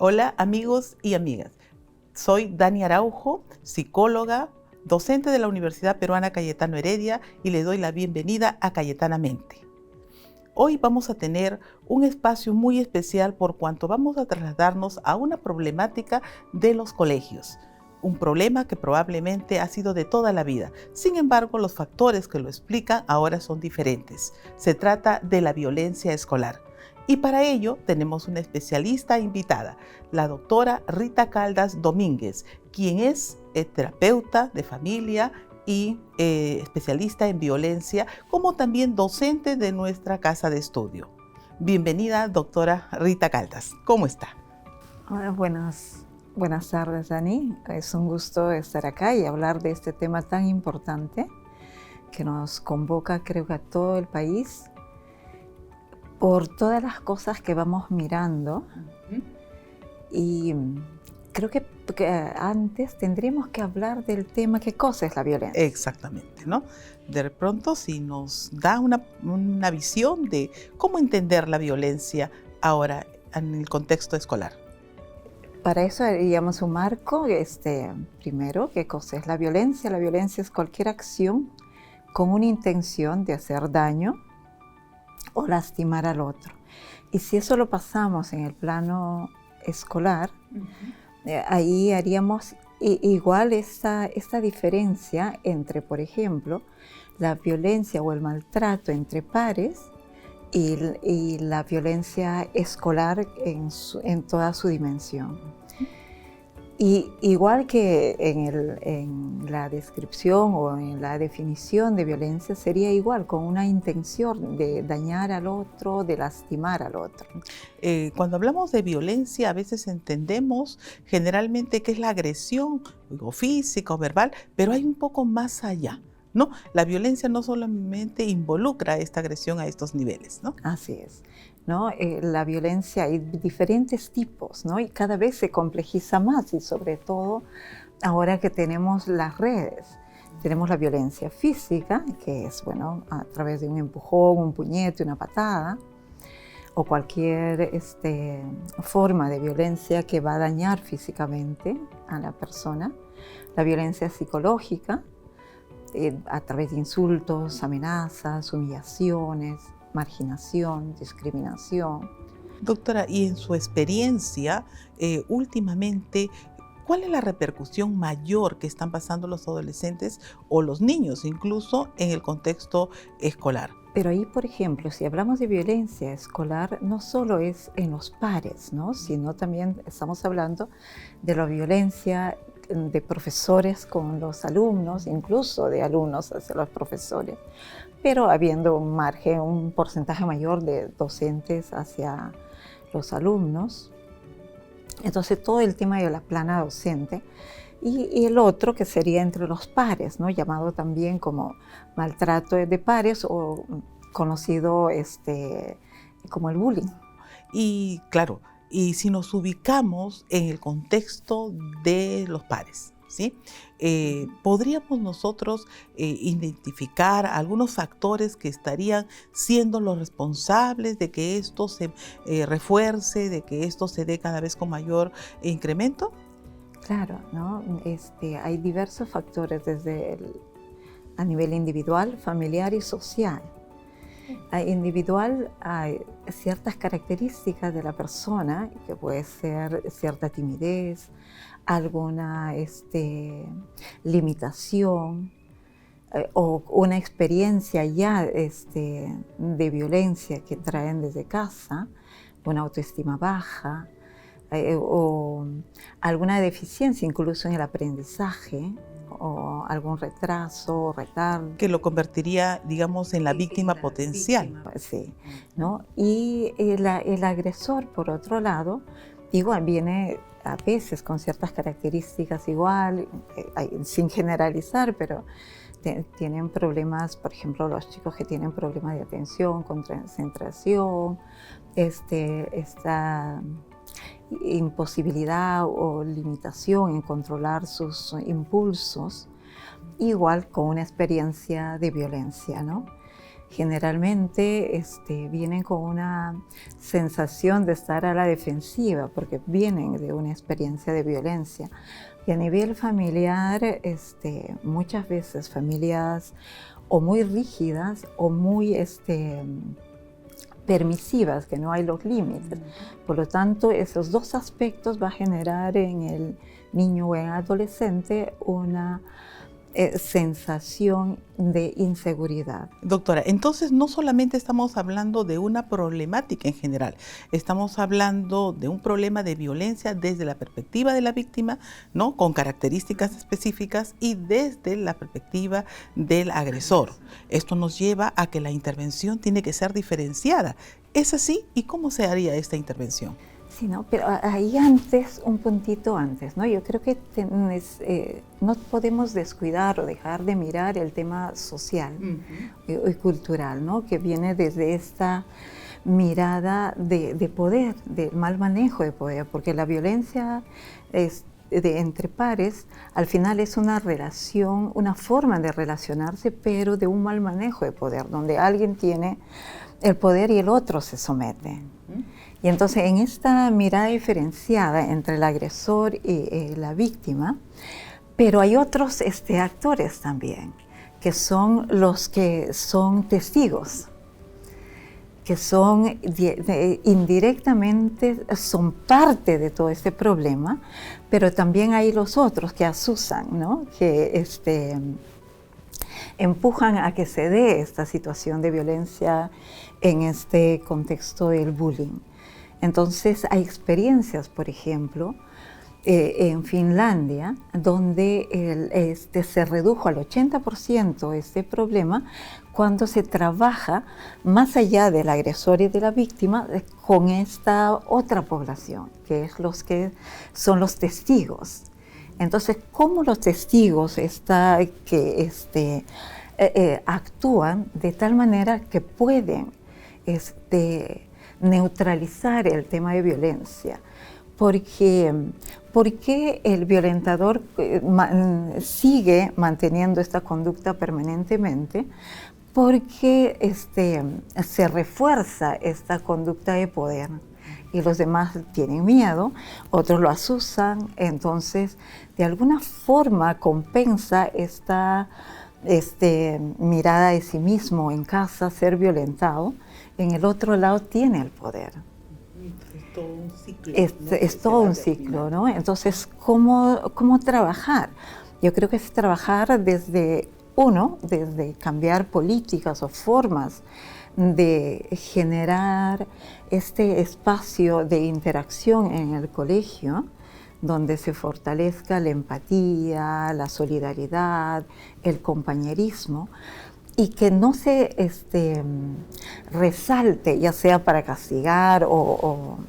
Hola amigos y amigas, soy Dani Araujo, psicóloga, docente de la Universidad Peruana Cayetano Heredia y le doy la bienvenida a Cayetanamente. Hoy vamos a tener un espacio muy especial por cuanto vamos a trasladarnos a una problemática de los colegios. Un problema que probablemente ha sido de toda la vida. Sin embargo, los factores que lo explican ahora son diferentes. Se trata de la violencia escolar. Y para ello tenemos una especialista invitada, la doctora Rita Caldas Domínguez, quien es terapeuta de familia y especialista en violencia, como también docente de nuestra casa de estudio. Bienvenida, doctora Rita Caldas. ¿Cómo está? Hola, buenas tardes, Dani. Es un gusto estar acá y hablar de este tema tan importante que nos convoca, creo que a todo el país, por todas las cosas que vamos mirando. Y creo que antes tendríamos que hablar del tema qué cosa es la violencia. Exactamente, ¿no? De pronto, si nos da una visión de cómo entender la violencia ahora en el contexto escolar. Para eso haríamos un marco. Primero, ¿qué cosa es la violencia? La violencia es cualquier acción con una intención de hacer daño o lastimar al otro. Y si eso lo pasamos en el plano escolar, ahí haríamos igual esta diferencia entre, por ejemplo, la violencia o el maltrato entre pares y la violencia escolar en toda su dimensión. Y igual que en la descripción o en la definición de violencia, sería igual, con una intención de dañar al otro, de lastimar al otro. Cuando hablamos de violencia, a veces entendemos generalmente que es la agresión o física o verbal, pero hay un poco más allá, ¿no? La violencia no solamente involucra esta agresión a estos niveles, ¿no? Así es, ¿no? La violencia hay diferentes tipos, ¿no? Y cada vez se complejiza más, y sobre todo ahora que tenemos las redes. Tenemos la violencia física, que es, bueno, a través de un empujón, un puñete, una patada, o cualquier forma de violencia que va a dañar físicamente a la persona. La violencia psicológica, a través de insultos, amenazas, humillaciones, marginación, discriminación. Doctora, y en su experiencia, últimamente, ¿cuál es la repercusión mayor que están pasando los adolescentes o los niños, incluso en el contexto escolar? Pero ahí, por ejemplo, si hablamos de violencia escolar, no solo es en los pares, ¿no? Sino también estamos hablando de la violencia de profesores con los alumnos, incluso de alumnos hacia los profesores, pero habiendo un margen, un porcentaje mayor de docentes hacia los alumnos. Entonces, todo el tema de la plana docente. Y el otro que sería entre los pares, ¿no? Llamado también como maltrato de pares o conocido como el bullying. Y claro, y si nos ubicamos en el contexto de los pares, ¿sí? ¿Podríamos nosotros identificar algunos factores que estarían siendo los responsables de que esto se refuerce, de que esto se dé cada vez con mayor incremento? Claro, ¿no? Hay diversos factores a nivel individual, familiar y social. Individual hay ciertas características de la persona, que puede ser cierta timidez, alguna limitación o una experiencia ya de violencia que traen desde casa, una autoestima baja, o alguna deficiencia incluso en el aprendizaje, o algún retraso o retardo. Que lo convertiría, digamos, en la víctima potencial. Sí, ¿no? Y el agresor, por otro lado, igual viene a veces con ciertas características igual, sin generalizar, pero tienen problemas, por ejemplo, los chicos que tienen problemas de atención, concentración, esta imposibilidad o limitación en controlar sus impulsos, igual con una experiencia de violencia, ¿no? generalmente vienen con una sensación de estar a la defensiva porque vienen de una experiencia de violencia. Y a nivel familiar, muchas veces familias o muy rígidas o muy permisivas, que no hay los límites. Por lo tanto, esos dos aspectos va a generar en el niño o en el adolescente una sensación de inseguridad. Doctora, entonces no solamente estamos hablando de una problemática en general, estamos hablando de un problema de violencia desde la perspectiva de la víctima, ¿no? Con características específicas y desde la perspectiva del agresor. Esto nos lleva a que la intervención tiene que ser diferenciada. ¿Es así? ¿Y cómo se haría esta intervención? Sí, ¿no? Pero ahí antes, un puntito antes, ¿no? Yo creo que no podemos descuidar o dejar de mirar el tema social y cultural, ¿no? Que viene desde esta mirada de poder, de mal manejo de poder, porque la violencia entre pares al final es una relación, una forma de relacionarse, pero de un mal manejo de poder, donde alguien tiene el poder y el otro se somete. Y entonces en esta mirada diferenciada entre el agresor y la víctima, pero hay otros actores también, que son los que son testigos, que son indirectamente son parte de todo este problema, pero también hay los otros que asusan, ¿no? Que empujan a que se dé esta situación de violencia en este contexto del bullying. Entonces hay experiencias, por ejemplo, en Finlandia, donde se redujo al 80% este problema cuando se trabaja más allá del agresor y de la víctima con esta otra población, que es los que son los testigos. Entonces, ¿cómo los testigos actúan de tal manera que pueden neutralizar el tema de violencia? ¿Por qué el violentador sigue manteniendo esta conducta permanentemente? Porque se refuerza esta conducta de poder y los demás tienen miedo, otros lo asusan, entonces de alguna forma compensa esta mirada de sí mismo en casa, ser violentado, en el otro lado tiene el poder. Es todo un ciclo. Es todo un ciclo, ¿no? Entonces, ¿cómo trabajar? Yo creo que es trabajar desde cambiar políticas o formas de generar este espacio de interacción en el colegio, donde se fortalezca la empatía, la solidaridad, el compañerismo, y que no se resalte, ya sea para castigar o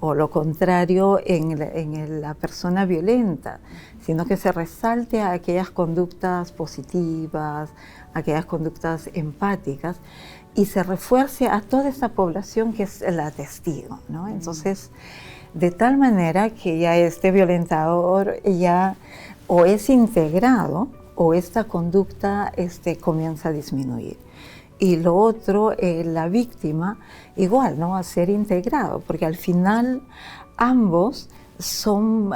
lo contrario en la persona violenta, sino que se resalte a aquellas conductas positivas, aquellas conductas empáticas, y se refuerce a toda esta población que es la testigo, ¿no? Entonces, de tal manera que ya este violentador ya o es integrado o esta conducta comienza a disminuir. Y lo otro, la víctima, igual, ¿no? A ser integrado, porque al final ambos son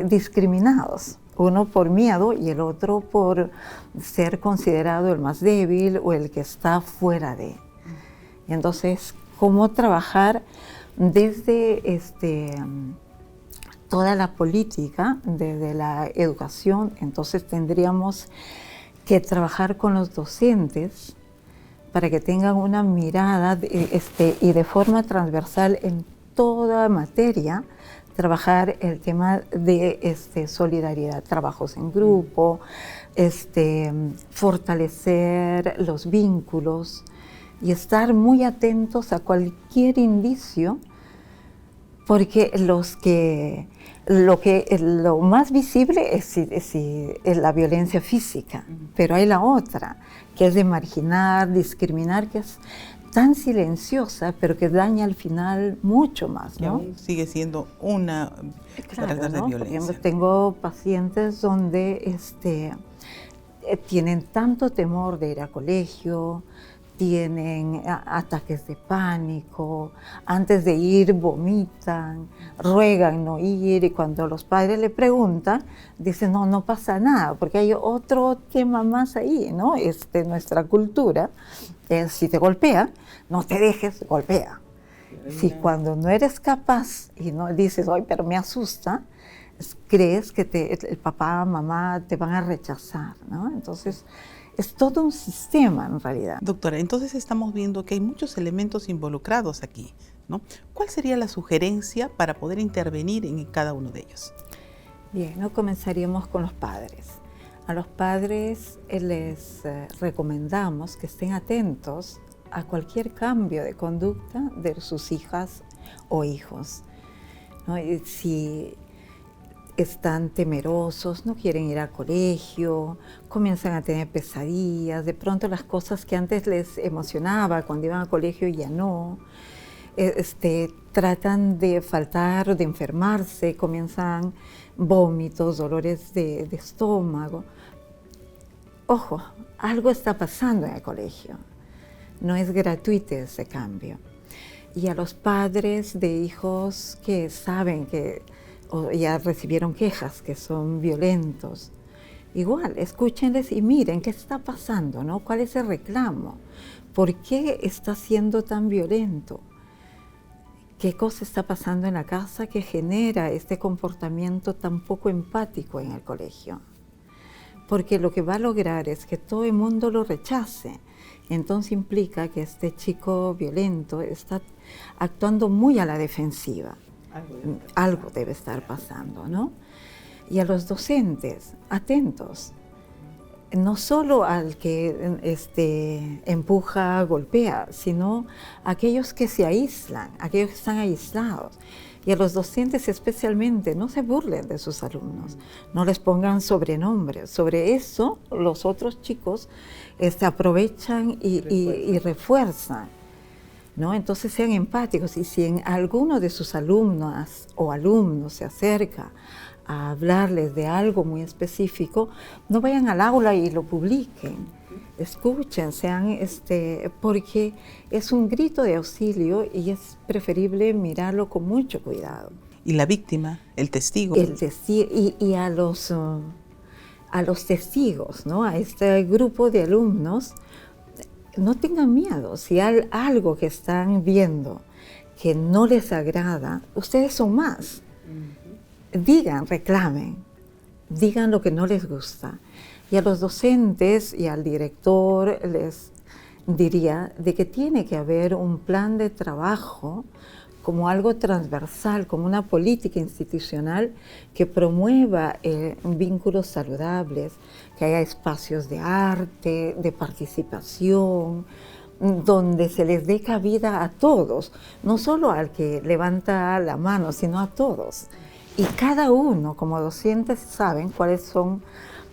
discriminados, uno por miedo y el otro por ser considerado el más débil o el que está fuera de. Entonces, ¿cómo trabajar desde toda la política, desde la educación? Entonces tendríamos que trabajar con los docentes para que tengan una mirada y de forma transversal en toda materia, trabajar el tema de solidaridad, trabajos en grupo, fortalecer los vínculos y estar muy atentos a cualquier indicio, porque lo más visible es la violencia física, pero hay la otra, que es de marginar, discriminar, que es tan silenciosa, pero que daña al final mucho más, ¿no? Y aún sigue siendo una claro, de ¿no? violencia. Por ejemplo, tengo pacientes donde tienen tanto temor de ir a colegio, tienen ataques de pánico, antes de ir vomitan, ruegan no ir, y cuando los padres le preguntan, dicen no, no pasa nada, porque hay otro tema más ahí, ¿no? Nuestra cultura es, si te golpea, no te dejes, golpea. Si cuando no eres capaz y no dices, ay, pero me asusta, crees que el papá, mamá te van a rechazar, ¿no? Entonces, es todo un sistema en realidad. Doctora, entonces estamos viendo que hay muchos elementos involucrados aquí, ¿no? ¿Cuál sería la sugerencia para poder intervenir en cada uno de ellos? Bien, ¿no? Comenzaríamos con los padres. A los padres les recomendamos que estén atentos a cualquier cambio de conducta de sus hijas o hijos, ¿no? Y si están temerosos, no quieren ir al colegio, comienzan a tener pesadillas, de pronto las cosas que antes les emocionaba cuando iban al colegio ya no, tratan de faltar o de enfermarse, comienzan vómitos, dolores de estómago. Ojo, algo está pasando en el colegio, no es gratuito ese cambio. Y a los padres de hijos que saben que o ya recibieron quejas que son violentos, igual, escúchenles y miren qué está pasando, ¿no? ¿Cuál es el reclamo? ¿Por qué está siendo tan violento? ¿Qué cosa está pasando en la casa que genera este comportamiento tan poco empático en el colegio? Porque lo que va a lograr es que todo el mundo lo rechace. Entonces implica que este chico violento está actuando muy a la defensiva. Algo debe estar pasando, ¿no? Y a los docentes, atentos, no solo al que empuja, golpea, sino a aquellos que se aíslan, aquellos que están aislados. Y a los docentes especialmente, no se burlen de sus alumnos, no les pongan sobrenombres. Sobre eso los otros chicos aprovechan y refuerzan, ¿no? Entonces sean empáticos, y si en alguno de sus alumnas o alumnos se acerca a hablarles de algo muy específico, no vayan al aula y lo publiquen. Escuchen, porque es un grito de auxilio y es preferible mirarlo con mucho cuidado. ¿Y la víctima, el testigo? El testigo y a los testigos, ¿no? A este grupo de alumnos, no tengan miedo. Si hay algo que están viendo que no les agrada, ustedes son más. Digan, reclamen, digan lo que no les gusta. Y a los docentes y al director les diría de que tiene que haber un plan de trabajo como algo transversal, como una política institucional que promueva vínculos saludables, que haya espacios de arte, de participación, donde se les dé cabida a todos, no solo al que levanta la mano, sino a todos. Y cada uno, como docentes, saben cuáles son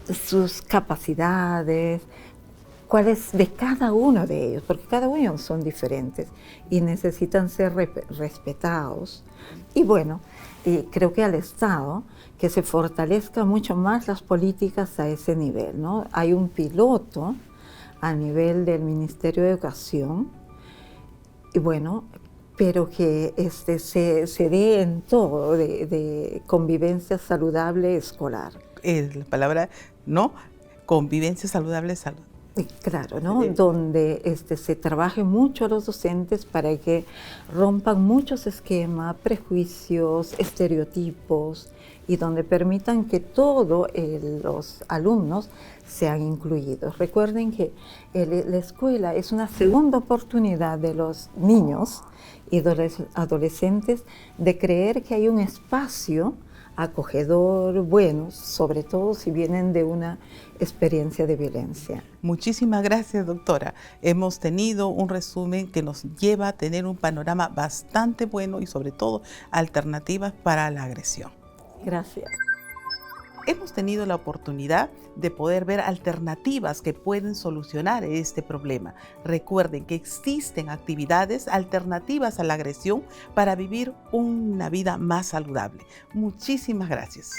sus capacidades, cuáles de cada uno de ellos, porque cada uno son diferentes y necesitan ser respetados. Y bueno, creo que al Estado que se fortalezca mucho más las políticas a ese nivel, ¿no? Hay un piloto a nivel del Ministerio de Educación, y bueno, pero que se dé en todo de convivencia saludable escolar. La palabra, ¿no? Convivencia saludable, Claro, ¿no? Donde se trabaje mucho a los docentes para que rompan muchos esquemas, prejuicios, estereotipos, y donde permitan que todos los alumnos sean incluidos. Recuerden que la escuela es una segunda oportunidad de los niños y de los adolescentes de creer que hay un espacio acogedor, bueno, sobre todo si vienen de una experiencia de violencia. Muchísimas gracias, doctora. Hemos tenido un resumen que nos lleva a tener un panorama bastante bueno y sobre todo alternativas para la agresión. Gracias. Hemos tenido la oportunidad de poder ver alternativas que pueden solucionar este problema. Recuerden que existen actividades alternativas a la agresión para vivir una vida más saludable. Muchísimas gracias.